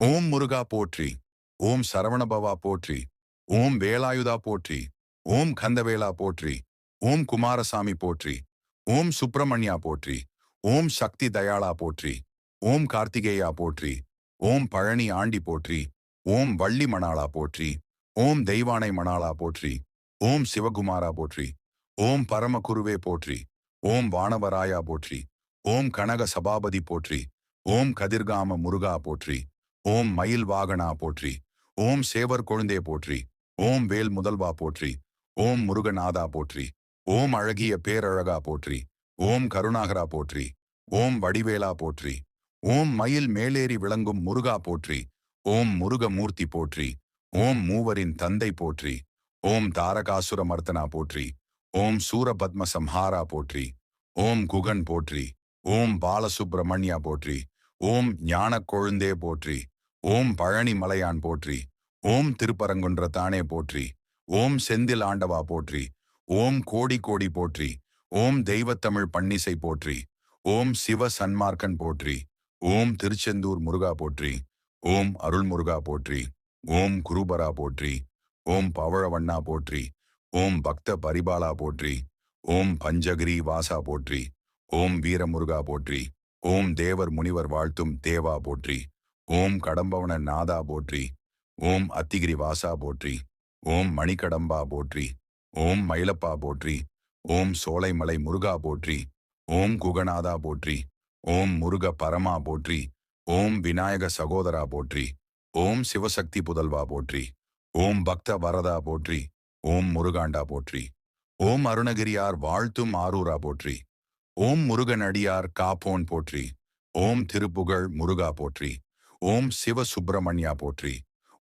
ஓம் முருகா போற்றி. ஓம் சரவணபவா போற்றி. ஓம் வேலாயுதா போற்றி. ஓம் கந்தவேலா போற்றி. ஓம் குமாரசாமி போற்றி. ஓம் சுப்பிரமணியா போற்றி. ஓம் சக்தி தயாளா போற்றி. ஓம் கார்த்திகேயா போற்றி. ஓம் பழனி ஆண்டி போற்றி. ஓம் வள்ளி மணாளா போற்றி. ஓம் தெய்வானை மணாளா போற்றி. ஓம் சிவகுமாரா போற்றி. ஓம் பரமகுருவே போற்றி. ஓம் வானவராயா போற்றி. ஓம் கனக சபாபதி போற்றி. ஓம் கதிர்காம முருகா போற்றி. ஓம் மயில் வாகனா போற்றி. ஓம் சேவர் கொழுந்தே போற்றி. ஓம் வேல் முதல்வா போற்றி. ஓம் முருகநாதா போற்றி. ஓம் அழகிய பேரழகா போற்றி. ஓம் கருணாகரா போற்றி. ஓம் வடிவேலா போற்றி. ஓம் மயில் மேலேறி விளங்கும் முருகா போற்றி. ஓம் முருகமூர்த்தி போற்றி. ஓம் மூவரின் தந்தை போற்றி. ஓம் தாரகாசுர மர்த்தனா போற்றி. ஓம் சூரபத்ம சம்ஹாரா போற்றி. ஓம் குகன் போற்றி. ஓம் பாலசுப்பிரமணியா போற்றி. ஓம் ஞானக் கொழுந்தே போற்றி. ஓம் பழனி மலையான் போற்றி. ஓம் திருப்பரங்குன்றத்தானே போற்றி. ஓம் செந்தில் ஆண்டவா போற்றி. ஓம் கோடி கோடி போற்றி. ஓம் தெய்வத்தமிழ் பன்னிசை போற்றி. ஓம் சிவ சன்மார்க்கன் போற்றி. ஓம் திருச்செந்தூர் முருகா போற்றி. ஓம் அருள்முருகா போற்றி. ஓம் குருபரா போற்றி. ஓம் பவழவண்ணா போற்றி. ஓம் பக்த பரிபாலா போற்றி. ஓம் பஞ்சகிரி வாசா போற்றி. ஓம் வீரமுருகா போற்றி. ஓம் தேவர் முனிவர் வாழ்த்தும் தேவா போற்றி. ஓம் கடம்பவன நாதா போற்றி. ஓம் அத்திகிரி வாசா போற்றி. ஓம் மணிக்கடம்பா போற்றி. ஓம் மயிலப்பா போற்றி. ஓம் சோலைமலை முருகா போற்றி. ஓம் குகநாதா போற்றி. ஓம் முருக பரமா போற்றி. ஓம் விநாயக சகோதரா போற்றி. ஓம் சிவசக்தி புதல்வா போற்றி. ஓம் பக்த வரதா போற்றி. ஓம் முருகாண்டா போற்றி. ஓம் அருணகிரியார் வாழ்த்தும் ஆரூரா போற்றி. ஓம் முருகனடியார் காப்போன் போற்றி. ஓம் திருப்புகழ் முருகா போற்றி. ஓம் சிவ சுப்பிரமணியா போற்றி.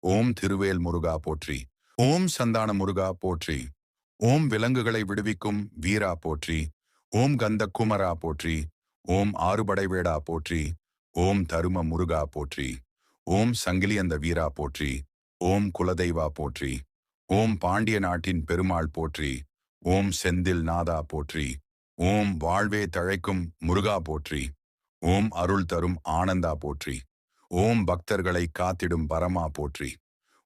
ஓம் திருவேல் முருகா போற்றி. ஓம் சந்தான முருகா போற்றி. ஓம் விலங்குகளை விடுவிக்கும் வீரா போற்றி. ஓம் கந்த குமரா போற்றி. ஓம் ஆறுபடை வேடா போற்றி. ஓம் தரும முருகா போற்றி. ஓம் சங்கிலியந்த வீரா போற்றி. ஓம் குலதெய்வா போற்றி. ஓம் பாண்டிய நாட்டின் பெருமாள் போற்றி. ஓம் செந்தில் நாதா போற்றி. ஓம் வாழ்வே தழைக்கும் முருகா போற்றி. ஓம் அருள் தரும் ஆனந்தா போற்றி. ஓம் பக்தர்களை காத்திடும் பரமா போற்றி.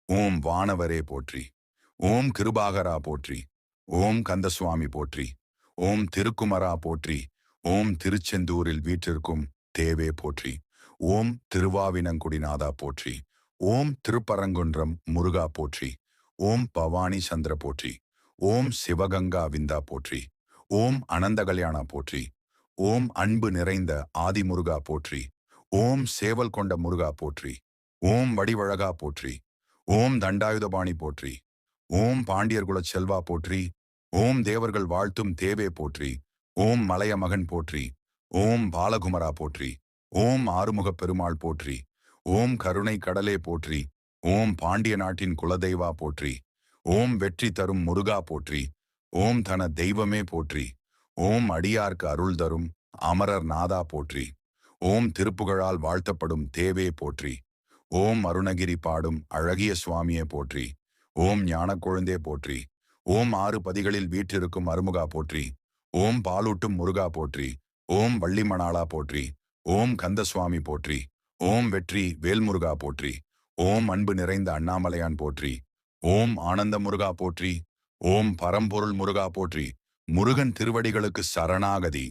ஓம் வானவரே போற்றி. ஓம் கிருபாகரா போற்றி. ஓம் கந்தசுவாமி போற்றி. ஓம் திருக்குமரா போற்றி. ஓம் திருச்செந்தூரில் வீற்றிருக்கும் தேவே போற்றி. ஓம் திருவாவினங்குடிநாதா போற்றி. ஓம் திருப்பரங்குன்றம் முருகா போற்றி. ஓம் பவானி சந்திர போற்றி. ஓம் சிவகங்கா விந்தா போற்றி. ஓம் அனந்த கல்யாணா போற்றி. ஓம் அன்பு நிறைந்த ஆதிமுருகா போற்றி. ஓம் சேவல் கொண்ட முருகா போற்றி. ஓம் வடிவழகா போற்றி. ஓம் தண்டாயுதபாணி போற்றி. ஓம் பாண்டியர்குலச் செல்வா போற்றி. ஓம் தேவர்கள் வாழ்த்தும் தேவே போற்றி. ஓம் மலைய மகன் போற்றி. ஓம் பாலகுமரா போற்றி. ஓம் ஆறுமுகப் பெருமாள் போற்றி. ஓம் கருணை கடலே போற்றி. ஓம் பாண்டிய நாட்டின் குலதெய்வா போற்றி. ஓம் வெற்றி தரும் முருகா போற்றி. ஓம் தன தெய்வமே போற்றி. ஓம் அடியார்க்கு அருள் தரும் அமரர் நாதா போற்றி. ஓம் திருப்புகழால் வாழ்த்தப்படும் தேவே போற்றி. ஓம் அருணகிரி பாடும் அழகிய சுவாமியே போற்றி. ஓம் ஞானக் கொழுந்தே போற்றி. ஓம் ஆறு பதிகளில் வீற்றிருக்கும் அருமுகா போற்றி. ஓம் பாலூட்டும் முருகா போற்றி. ஓம் வள்ளிமணாளா போற்றி. ஓம் கந்தசுவாமி போற்றி. ஓம் வெற்றி வேல்முருகா போற்றி. ஓம் அன்பு நிறைந்த அண்ணாமலையான் போற்றி. ஓம் ஆனந்த முருகா போற்றி. ஓம் பரம்பொருள் முருகா போற்றி. முருகன் திருவடிகளுக்கு சரணாகதி.